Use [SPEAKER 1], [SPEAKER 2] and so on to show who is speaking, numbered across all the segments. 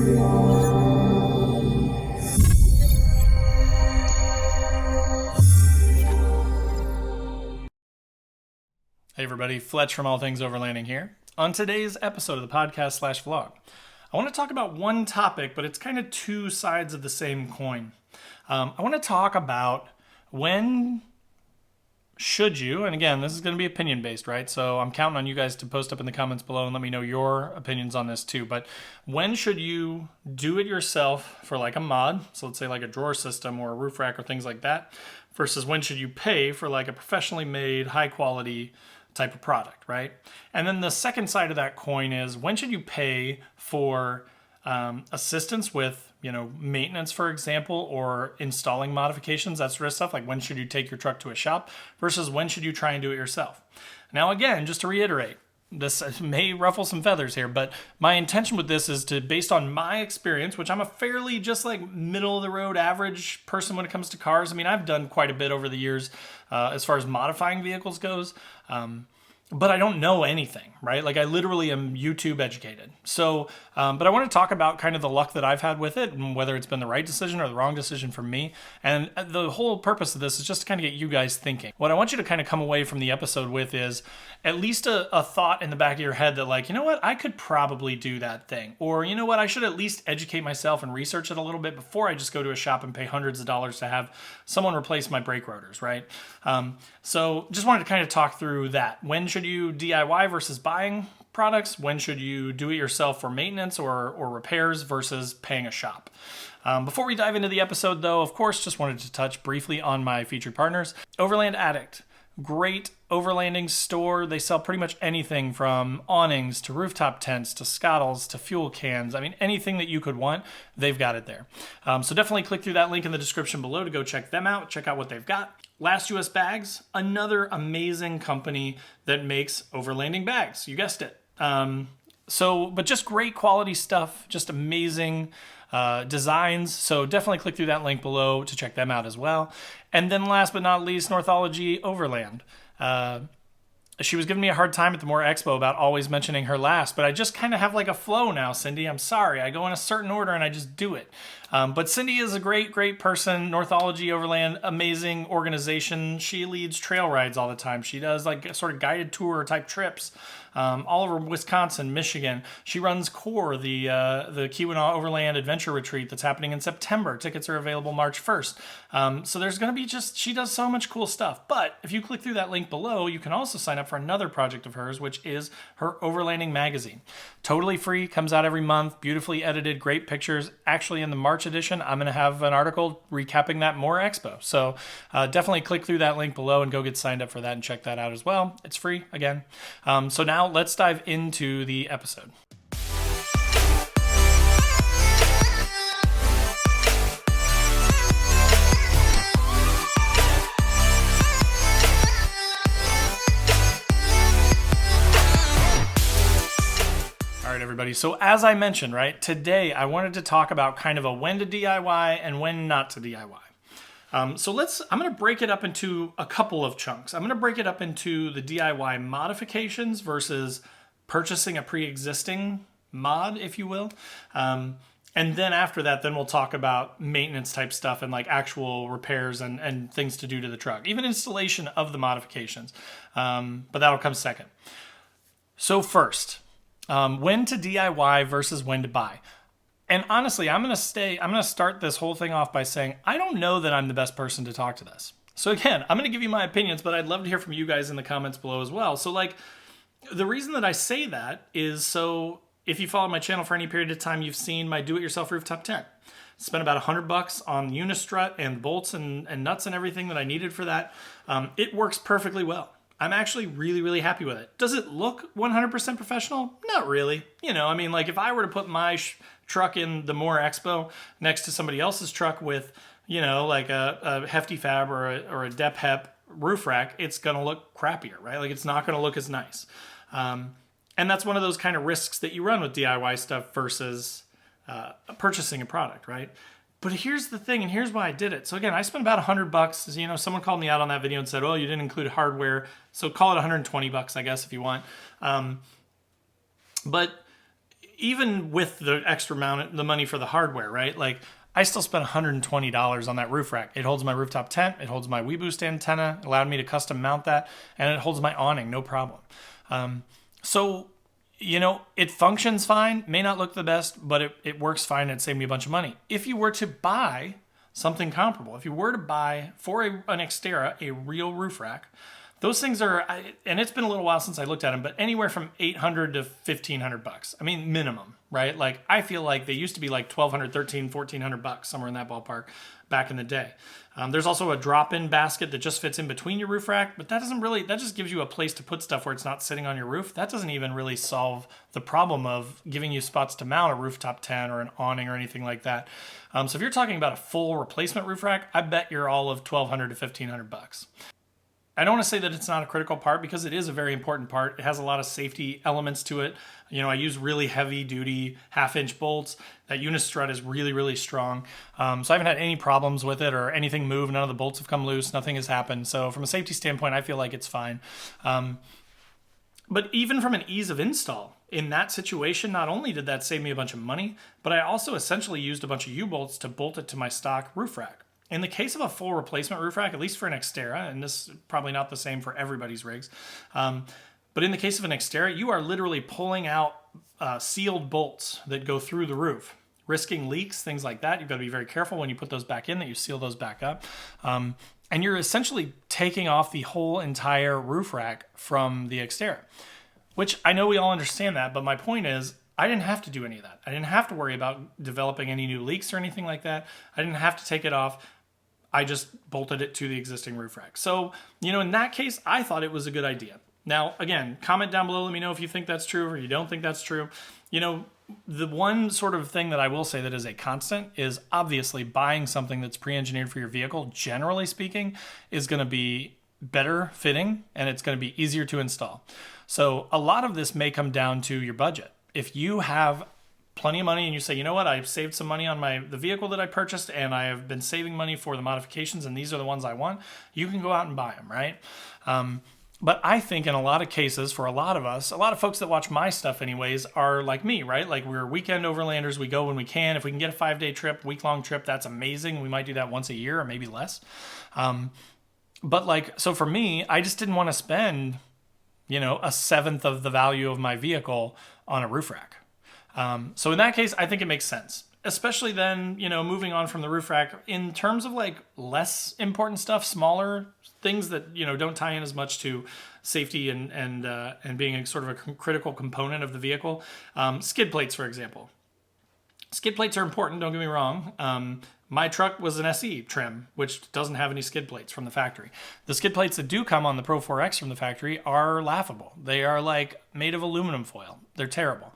[SPEAKER 1] Hey everybody, Fletch from All Things Overlanding here. On today's episode of the podcast/vlog, I want to talk about one topic, but it's kind of two sides of the same coin. I want to talk about when should you, and again, this is going to be opinion based, right? So I'm counting on you guys to post up in the comments below and let me know your opinions on this too. But when should you do it yourself for like a mod? So let's say like a drawer system or a roof rack or things like that, versus when should you pay for like a professionally made, high quality type of product, right? And then the second side of that coin is when should you pay for assistance with, maintenance, for example, or installing modifications, that sort of stuff. Like when should you take your truck to a shop versus when should you try and do it yourself? Now, again, just to reiterate, this may ruffle some feathers here, but my intention with this is to, based on my experience, which I'm a fairly just like middle of the road average person when it comes to cars. I mean, I've done quite a bit over the years as far as modifying vehicles goes. But I don't know anything, right? Like I literally am YouTube educated. So, but I want to talk about kind of the luck that I've had with it and whether it's been the right decision or the wrong decision for me. And the whole purpose of this is just to kind of get you guys thinking. What I want you to kind of come away from the episode with is at least a thought in the back of your head that like, you know what, I could probably do that thing. Or you know what, I should at least educate myself and research it a little bit before I just go to a shop and pay hundreds of dollars to have someone replace my brake rotors, right? So just wanted to kind of talk through that. When should you DIY versus buying products? When should you do it yourself for maintenance or repairs versus paying a shop? Before we dive into the episode though, of course, just wanted to touch briefly on my featured partners. Overland Addict, great overlanding store. They sell pretty much anything from awnings to rooftop tents to scottles to fuel cans. I mean, anything that you could want, they've got it there. So definitely click through that link in the description below to go check them out, check out what they've got. Last US Bags, another amazing company that makes overlanding bags. You guessed it. But just great quality stuff, just amazing designs. So definitely click through that link below to check them out as well. And then last but not least, Northology Overland. She was giving me a hard time at the More Expo about always mentioning her last, but I just kind of have like a flow now, Cindy. I'm sorry. I go in a certain order and I just do it. But Cindy is a great, great person. Northology Overland, amazing organization. She leads trail rides all the time. She does like sort of guided tour type trips all over Wisconsin, Michigan. She runs CORE, the Keweenaw Overland Adventure Retreat that's happening in September. Tickets are available March 1st. So there's going to be she does so much cool stuff. But if you click through that link below, you can also sign up for another project of hers, which is her Overlanding magazine. Totally free, comes out every month, beautifully edited, great pictures. Actually, in the March edition, I'm going to have an article recapping that More Expo. So definitely click through that link below and go get signed up for that and check that out as well. It's free, again. So now let's dive into the episode. Everybody. So as I mentioned, right, today I wanted to talk about kind of a when to DIY and when not to DIY. I'm going to break it up into a couple of chunks. I'm going to break it up into the DIY modifications versus purchasing a pre-existing mod, if you will. And then after that, then we'll talk about maintenance type stuff and like actual repairs and things to do to the truck, even installation of the modifications. But that'll come second. So first, when to DIY versus when to buy. And honestly, I'm going to start this whole thing off by saying, I don't know that I'm the best person to talk to this. So again, I'm going to give you my opinions, but I'd love to hear from you guys in the comments below as well. So like, the reason that I say that is so if you follow my channel for any period of time, you've seen my do-it-yourself rooftop tent. Spent about $100 on the unistrut and bolts and nuts and everything that I needed for that. It works perfectly well. I'm actually really, really happy with it. Does it look 100% professional? Not really. Like if I were to put my truck in the More Expo next to somebody else's truck with, like a Hefty Fab or a Dep Hep roof rack, it's going to look crappier, right? Like it's not going to look as nice. And that's one of those kind of risks that you run with DIY stuff versus purchasing a product, right? But here's the thing, and here's why I did it. So again, I spent about $100. Someone called me out on that video and said, "Oh, you didn't include hardware." So call it $120, I guess, if you want. But even with the extra amount, the money for the hardware, right? Like I still spent $120 on that roof rack. It holds my rooftop tent. It holds my WeBoost antenna. It allowed me to custom mount that, and it holds my awning, no problem. So, it functions fine. May not look the best, but it works fine and it saved me a bunch of money. If you were to buy something comparable, if you were to buy for an Xterra a real roof rack, those things are, and it's been a little while since I looked at them, but anywhere from $800 to $1,500. I mean, minimum, right? Like I feel like they used to be like $1,200, $1,300, $1,400, somewhere in that ballpark back in the day. There's also a drop-in basket that just fits in between your roof rack, but that just gives you a place to put stuff where it's not sitting on your roof. That doesn't even really solve the problem of giving you spots to mount a rooftop tent or an awning or anything like that. So if you're talking about a full replacement roof rack, I bet you're all of $1,200 to $1,500. I don't want to say that it's not a critical part because it is a very important part. It has a lot of safety elements to it. I use really heavy duty 1/2-inch bolts. That unistrut is really, really strong. So I haven't had any problems with it or anything move. None of the bolts have come loose. Nothing has happened. So from a safety standpoint, I feel like it's fine. But even from an ease of install, in that situation, not only did that save me a bunch of money, but I also essentially used a bunch of U-bolts to bolt it to my stock roof rack. In the case of a full replacement roof rack, at least for an Xterra, and this is probably not the same for everybody's rigs, but in the case of an Xterra, you are literally pulling out sealed bolts that go through the roof, risking leaks, things like that. You've got to be very careful when you put those back in that you seal those back up. And you're essentially taking off the whole entire roof rack from the Xterra, which I know we all understand that, but my point is, I didn't have to do any of that. I didn't have to worry about developing any new leaks or anything like that. I didn't have to take it off. I just bolted it to the existing roof rack. So, in that case, I thought it was a good idea. Now, again, comment down below. Let me know if you think that's true or you don't think that's true. The one sort of thing that I will say that is a constant is obviously buying something that's pre-engineered for your vehicle, generally speaking, is going to be better fitting and it's going to be easier to install. So a lot of this may come down to your budget. If you have plenty of money and you say, you know what, I've saved some money on the vehicle that I purchased and I have been saving money for the modifications and these are the ones I want, you can go out and buy them, right? But I think in a lot of cases, for a lot of us, a lot of folks that watch my stuff anyways are like me, right? Like we're weekend overlanders. We go when we can. If we can get a 5-day trip, week-long trip, that's amazing. We might do that once a year or maybe less. But so for me, I just didn't want to spend, a seventh of the value of my vehicle on a roof rack. So in that case, I think it makes sense, especially then, moving on from the roof rack in terms of like less important stuff, smaller things that, don't tie in as much to safety and being a sort of a critical component of the vehicle. Skid plates, for example. Skid plates are important, don't get me wrong. My truck was an SE trim, which doesn't have any skid plates from the factory. The skid plates that do come on the Pro 4X from the factory are laughable. They are like made of aluminum foil. They're terrible.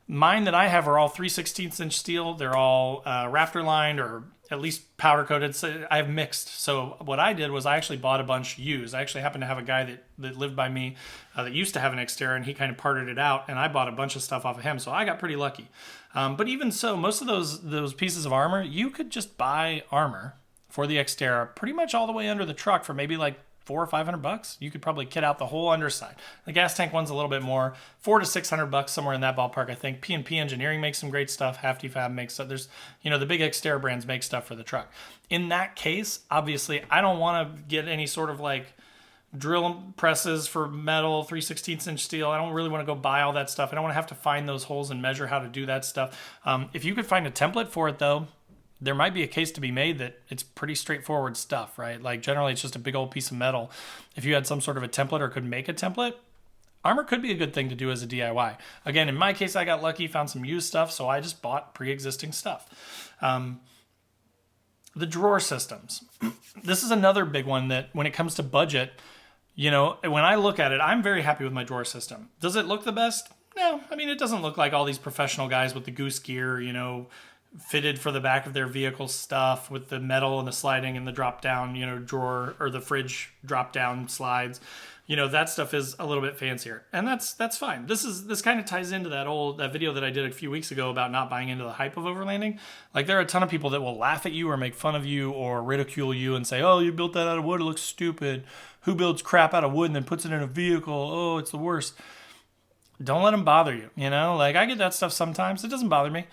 [SPEAKER 1] Mine that I have are all 3/16 inch steel. They're all rafter lined or at least powder coated. So I have mixed. So what I did was I actually bought a bunch used. I actually happened to have a guy that lived by me that used to have an Xterra, and he kind of parted it out, and I bought a bunch of stuff off of him. So I got pretty lucky. But even so, most of those pieces of armor, you could just buy armor for the Xterra pretty much all the way under the truck for maybe like $400 or $500. You could probably kit out the whole underside. The gas tank one's a little bit more, $400 to $600, somewhere in that ballpark. I think P&P Engineering makes some great stuff. Half-D Fab makes stuff. There's, the big Xterra brands make stuff for the truck. In that case, obviously, I don't want to get any sort of like drill presses for metal, 3/16 inch steel. I don't really want to go buy all that stuff. I don't want to have to find those holes and measure how to do that stuff. If you could find a template for it, though, there might be a case to be made that it's pretty straightforward stuff, right? Like generally it's just a big old piece of metal. If you had some sort of a template or could make a template, armor could be a good thing to do as a DIY. Again, in my case, I got lucky, found some used stuff, so I just bought pre-existing stuff. The drawer systems. This is another big one that when it comes to budget, when I look at it, I'm very happy with my drawer system. Does it look the best? No. I mean, it doesn't look like all these professional guys with the goose gear, fitted for the back of their vehicle stuff with the metal and the sliding and the drop down, drawer or the fridge drop down slides. That stuff is a little bit fancier, and that's fine. This kind of ties into that video that I did a few weeks ago about not buying into the hype of overlanding. Like there are a ton of people that will laugh at you or make fun of you or ridicule you and say, "Oh, you built that out of wood. It looks stupid. Who builds crap out of wood and then puts it in a vehicle? Oh, it's the worst." don't let them bother you. Like I get that stuff sometimes. It doesn't bother me.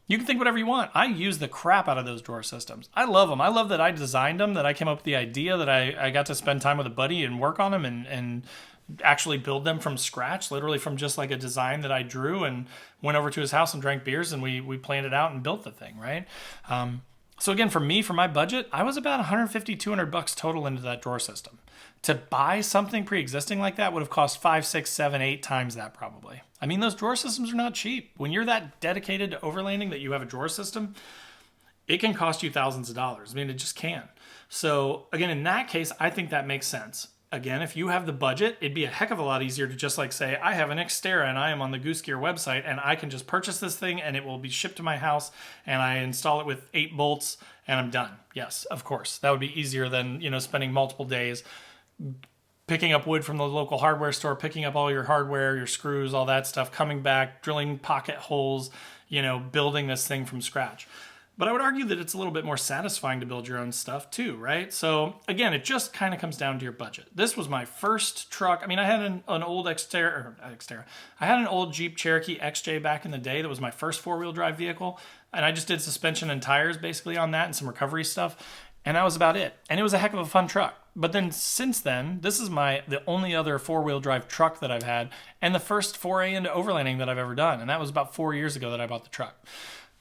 [SPEAKER 1] You can think whatever you want. I use the crap out of those drawer systems. I love them. I love that I designed them, that I came up with the idea, that I got to spend time with a buddy and work on them and actually build them from scratch, literally from just like a design that I drew, and went over to his house and drank beers, and we planned it out and built the thing, right? So again, for me, for my budget, I was about 150, 200 bucks total into that drawer system. To buy something pre-existing like that would have cost 5, 6, 7, 8 times that probably. I mean, those drawer systems are not cheap. When you're that dedicated to overlanding that you have a drawer system, it can cost you thousands of dollars. I mean, it just can. So again, in that case, I think that makes sense. Again, if you have the budget, it'd be a heck of a lot easier to just like say, I have an Xterra and I am on the Goose Gear website and I can just purchase this thing and it will be shipped to my house and I install it with 8 bolts and I'm done. Yes, of course. That would be easier than, spending multiple days picking up wood from the local hardware store, picking up all your hardware, your screws, all that stuff, coming back, drilling pocket holes, building this thing from scratch. But I would argue that it's a little bit more satisfying to build your own stuff too, right? So again, it just kind of comes down to your budget. This was my first truck. I mean, I had an old Xterra. I had an old Jeep Cherokee XJ back in the day. That was my first 4-wheel drive vehicle. And I just did suspension and tires basically on that and some recovery stuff. And that was about it. And it was a heck of a fun truck. But then since then, this is the only other 4-wheel drive truck that I've had and the first foray into overlanding that I've ever done. And that was about 4 years ago that I bought the truck.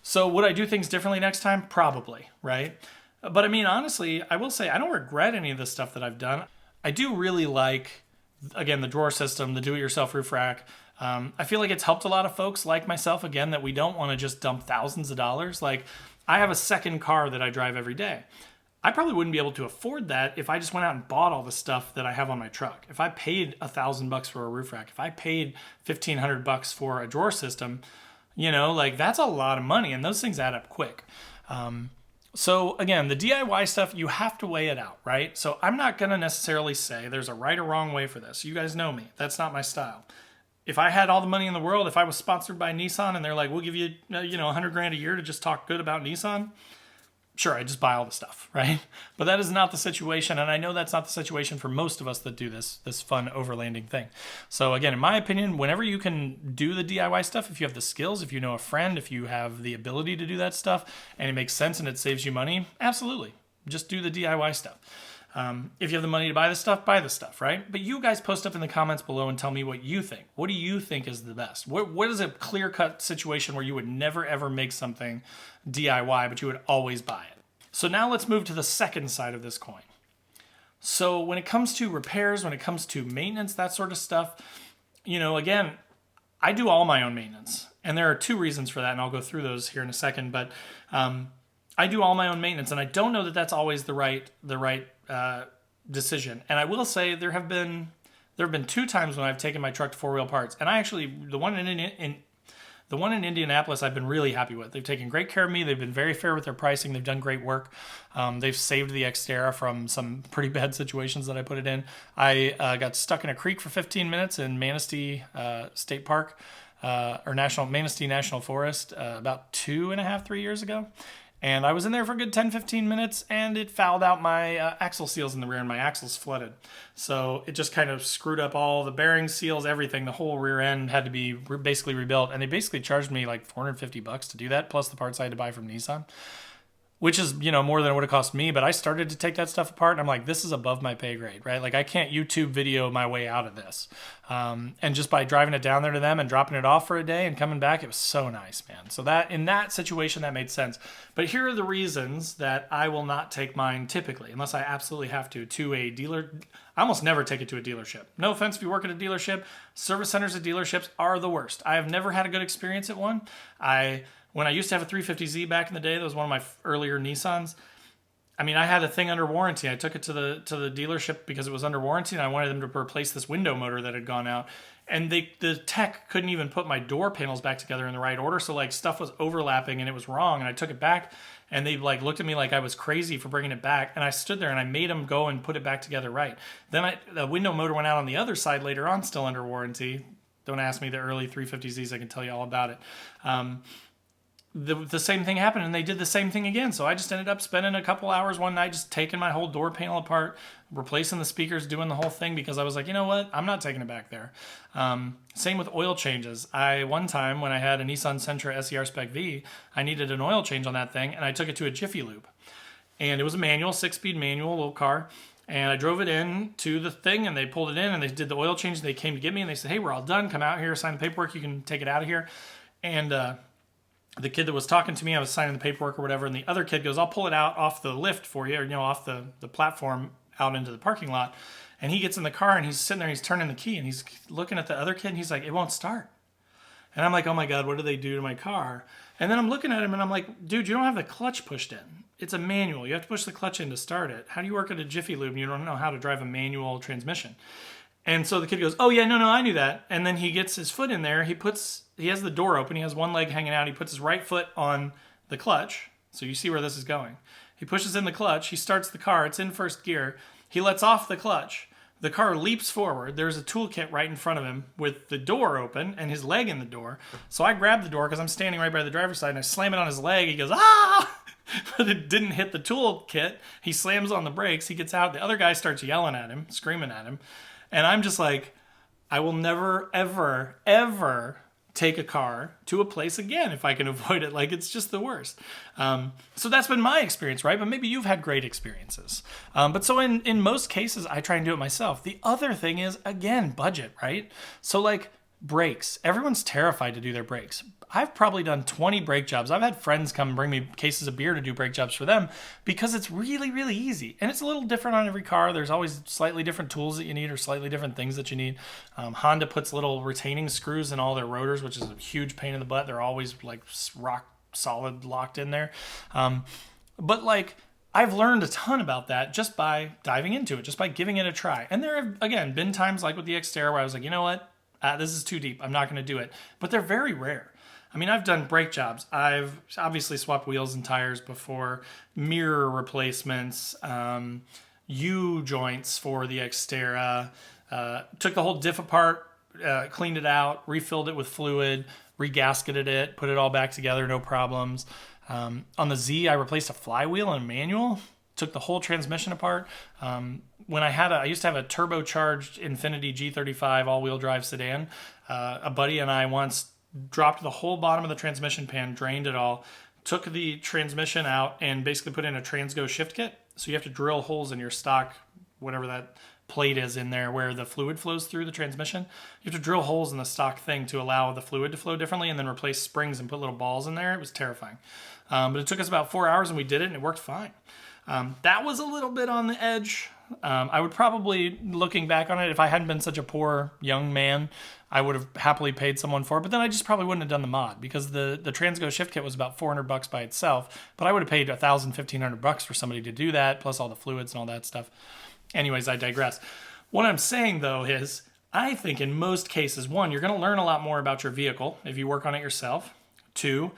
[SPEAKER 1] So would I do things differently next time? Probably, right? But I mean, honestly, I will say I don't regret any of the stuff that I've done. I do really like, again, the drawer system, the do-it-yourself roof rack. I feel like it's helped a lot of folks like myself, again, that we don't want to just dump thousands of dollars. Like, I have a second car that I drive every day. I probably wouldn't be able to afford that if I just went out and bought all the stuff that I have on my truck. If I paid $1,000 for a roof rack, if I paid $1,500 for a drawer system, like that's a lot of money and those things add up quick. So again, the DIY stuff, you have to weigh it out, right? So I'm not going to necessarily say there's a right or wrong way for this. You guys know me. That's not my style. If I had all the money in the world, if I was sponsored by Nissan and they're like, we'll give you, $100,000 a year to just talk good about Nissan, sure, I just buy all the stuff, right? But that is not the situation, and I know that's not the situation for most of us that do this fun overlanding thing. So again, in my opinion, whenever you can do the DIY stuff, if you have the skills, if you know a friend, if you have the ability to do that stuff, and it makes sense and it saves you money, absolutely. Just do the DIY stuff. If you have the money to buy the stuff, right? But you guys post up in the comments below and tell me what you think. What do you think is the best? What is a clear-cut situation where you would never, ever make something DIY, but you would always buy it? So now let's move to the second side of this coin. So when it comes to repairs, when it comes to maintenance, that sort of stuff, again, I do all my own maintenance. And there are 2 reasons for that, and I'll go through those here in a second. But I do all my own maintenance, and I don't know that that's always the right decision. And I will say there have been 2 times when I've taken my truck to 4-wheel parts, and I actually the one in Indianapolis I've been really happy with. They've taken great care of me. They've been very fair with their pricing. They've done great work. They've saved the Xterra from some pretty bad situations that I put it in. I got stuck in a creek for 15 minutes in Manistee State Park or Manistee National Forest about 3 years ago. And I was in there for a good 10, 15 minutes, and it fouled out my axle seals in the rear, and my axles flooded. So it just kind of screwed up all the bearing seals, everything. The whole rear end had to be basically rebuilt, and they basically charged me like $450 to do that, plus the parts I had to buy from Nissan, which is, more than it would have cost me. But I started to take that stuff apart, and I'm like, this is above my pay grade, right? Like, I can't YouTube video my way out of this. And just by driving it down there to them and dropping it off for a day and coming back, it was so nice, man. So that in that situation, that made sense. But here are the reasons that I will not take mine typically, unless I absolutely have to a dealer. I almost never take it to a dealership. No offense if you work at a dealership. Service centers at dealerships are the worst. I have never had a good experience at one. When I used to have a 350Z back in the day, that was one of my earlier Nissans. I mean, I had a thing under warranty. I took it to the dealership because it was under warranty, and I wanted them to replace this window motor that had gone out. And the tech couldn't even put my door panels back together in the right order, so like stuff was overlapping and it was wrong. And I took it back, and they like looked at me like I was crazy for bringing it back. And I stood there and I made them go and put it back together right. Then the window motor went out on the other side later on, still under warranty. Don't ask me the early 350Zs. I can tell you all about it. the same thing happened, and they did the same thing again. So I just ended up spending a couple hours one night just taking my whole door panel apart, replacing the speakers, doing the whole thing, because I was like, you know what? I'm not taking it back there. Same with oil changes. One time when I had a Nissan Sentra SER Spec V, I needed an oil change on that thing, and I took it to a Jiffy Lube. And it was a manual, 6-speed manual, little car. And I drove it in to the thing, and they pulled it in, and they did the oil change. They came to get me, and they said, hey, we're all done. Come out here, sign the paperwork. You can take it out of here. And the kid that was talking to me, I was signing the paperwork or whatever, and the other kid goes, I'll pull it out off the lift for you, or, off the platform out into the parking lot. And he gets in the car, and he's sitting there, he's turning the key, and he's looking at the other kid, and he's like, it won't start. And I'm like, oh my God, what did they do to my car? And then I'm looking at him, and I'm like, dude, you don't have the clutch pushed in. It's a manual. You have to push the clutch in to start it. How do you work at a Jiffy Lube and you don't know how to drive a manual transmission? And so the kid goes, oh yeah, no, I knew that. And then he gets his foot in there. He has the door open. He has one leg hanging out. He puts his right foot on the clutch. So you see where this is going. He pushes in the clutch. He starts the car. It's in first gear. He lets off the clutch. The car leaps forward. There's a toolkit right in front of him with the door open and his leg in the door. So I grab the door because I'm standing right by the driver's side, and I slam it on his leg. He goes, ah! But it didn't hit the toolkit. He slams on the brakes. He gets out. The other guy starts yelling at him, screaming at him. And I'm just like, I will never, ever, ever take a car to a place again if I can avoid it. Like, it's just the worst. So that's been my experience, right? But maybe you've had great experiences. But so in most cases, I try and do it myself. The other thing is, again, budget, right? So like brakes. Everyone's terrified to do their brakes. I've probably done 20 brake jobs. I've had friends come and bring me cases of beer to do brake jobs for them because it's really, really easy. And it's a little different on every car. There's always slightly different tools that you need or slightly different things that you need. Honda puts little retaining screws in all their rotors, which is a huge pain in the butt. They're always like rock solid locked in there. But like, I've learned a ton about that just by diving into it, just by giving it a try. And there have, again, been times like with the Xterra where I was like, you know what? This is too deep. I'm not going to do it. But they're very rare. I mean, I've done brake jobs. I've obviously swapped wheels and tires before, mirror replacements, U-joints for the Xterra, took the whole diff apart, cleaned it out, refilled it with fluid, regasketed it, put it all back together, no problems. On the Z, I replaced a flywheel and a manual, took the whole transmission apart. When I used to have a turbocharged Infiniti G35 all-wheel drive sedan. A buddy and I once dropped the whole bottom of the transmission pan, drained it all, took the transmission out, and basically put in a Transgo shift kit. So you have to drill holes in your stock, whatever that plate is in there where the fluid flows through the transmission. You have to drill holes in the stock thing to allow the fluid to flow differently, and then replace springs and put little balls in there. It was terrifying. But it took us about 4 hours, and we did it, and it worked fine. That was a little bit on the edge. I would probably, looking back on it, if I hadn't been such a poor young man, I would have happily paid someone for it. But then I just probably wouldn't have done the mod because the Transgo shift kit was about $400 by itself. But I would have paid $1,000, $1,500 for somebody to do that, plus all the fluids and all that stuff. Anyways, I digress. What I'm saying, though, is I think in most cases, one, you're going to learn a lot more about your vehicle if you work on it yourself. Two,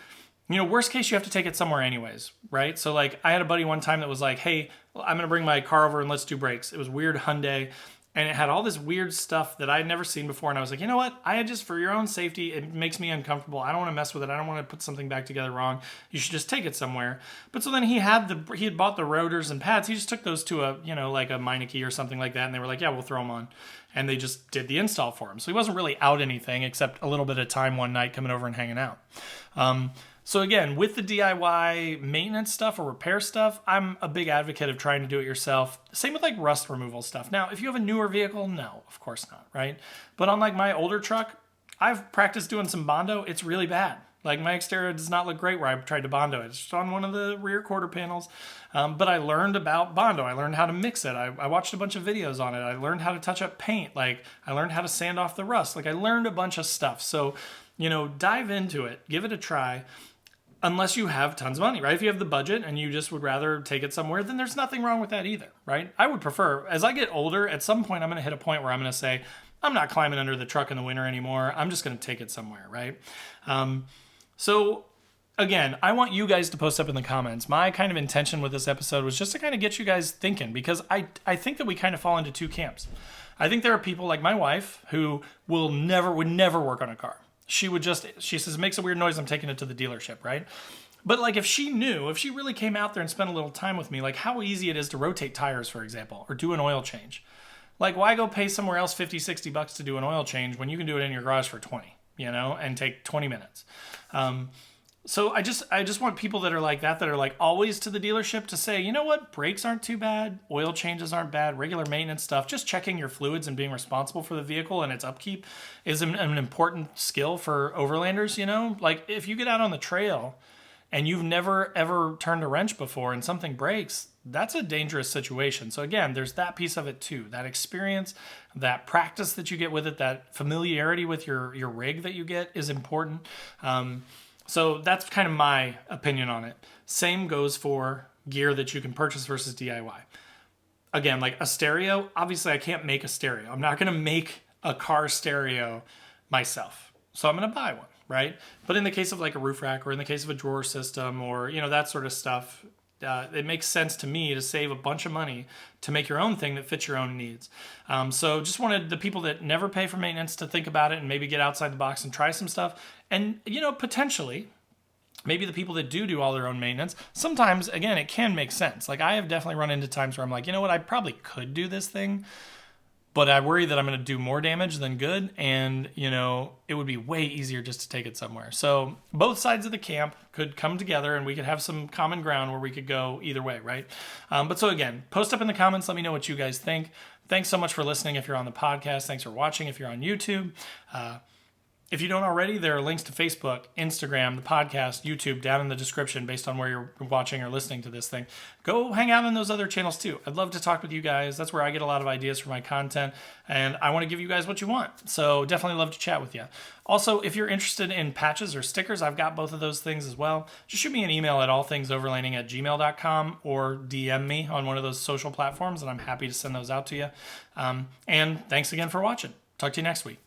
[SPEAKER 1] worst case, you have to take it somewhere anyways, right? So like I had a buddy one time that was like, hey, I'm going to bring my car over and let's do brakes. It was weird Hyundai, and it had all this weird stuff that I had never seen before. And I was like, you know what? for your own safety, it makes me uncomfortable. I don't want to mess with it. I don't want to put something back together wrong. You should just take it somewhere. But so then he had bought the rotors and pads. He just took those to a Meineke or something like that. And they were like, yeah, we'll throw them on. And they just did the install for him. So he wasn't really out anything except a little bit of time one night coming over and hanging out. So again, with the DIY maintenance stuff or repair stuff, I'm a big advocate of trying to do it yourself. Same with like rust removal stuff. Now, if you have a newer vehicle, no, of course not, right? But on like my older truck, I've practiced doing some Bondo. It's really bad. Like my Xterra does not look great where I tried to Bondo it. It's just on one of the rear quarter panels. But I learned about Bondo. I learned how to mix it. I watched a bunch of videos on it. I learned how to touch up paint. Like I learned how to sand off the rust. Like I learned a bunch of stuff. So, dive into it. Give it a try. Unless you have tons of money, right? If you have the budget and you just would rather take it somewhere, then there's nothing wrong with that either, right? I would prefer, as I get older, at some point I'm going to hit a point where I'm going to say, I'm not climbing under the truck in the winter anymore. I'm just going to take it somewhere, right? So again, I want you guys to post up in the comments. My kind of intention with this episode was just to kind of get you guys thinking, because I think that we kind of fall into two camps. I think there are people like my wife who would never work on a car. she says, it makes a weird noise, I'm taking it to the dealership, right? But like if she really came out there and spent a little time with me, like how easy it is to rotate tires, for example, or do an oil change. Like why go pay somewhere else 50, 60 bucks to do an oil change when you can do it in your garage for 20, and take 20 minutes. So I just want people that are like that are like always to the dealership to say, you know what, brakes aren't too bad, oil changes aren't bad, regular maintenance stuff, just checking your fluids and being responsible for the vehicle and its upkeep is an important skill for overlanders, Like if you get out on the trail and you've never ever turned a wrench before and something breaks, that's a dangerous situation. So again, there's that piece of it too. That experience, that practice that you get with it, that familiarity with your rig that you get is important. So that's kind of my opinion on it. Same goes for gear that you can purchase versus DIY. Again, like a stereo, obviously I can't make a stereo. I'm not going to make a car stereo myself. So I'm going to buy one, right? But in the case of like a roof rack or in the case of a drawer system or, that sort of stuff, it makes sense to me to save a bunch of money to make your own thing that fits your own needs. So just wanted the people that never pay for maintenance to think about it and maybe get outside the box and try some stuff. And, potentially, maybe the people that do all their own maintenance, sometimes, again, it can make sense. Like I have definitely run into times where I'm like, you know what, I probably could do this thing, but I worry that I'm going to do more damage than good. And, it would be way easier just to take it somewhere. So both sides of the camp could come together and we could have some common ground where we could go either way, right? But so again, post up in the comments. Let me know what you guys think. Thanks so much for listening if you're on the podcast. Thanks for watching if you're on YouTube. If you don't already, there are links to Facebook, Instagram, the podcast, YouTube down in the description based on where you're watching or listening to this thing. Go hang out on those other channels too. I'd love to talk with you guys. That's where I get a lot of ideas for my content, and I want to give you guys what you want. So definitely love to chat with you. Also, if you're interested in patches or stickers, I've got both of those things as well. Just shoot me an email at allthingsoverlanding@gmail.com or DM me on one of those social platforms, and I'm happy to send those out to you. And thanks again for watching. Talk to you next week.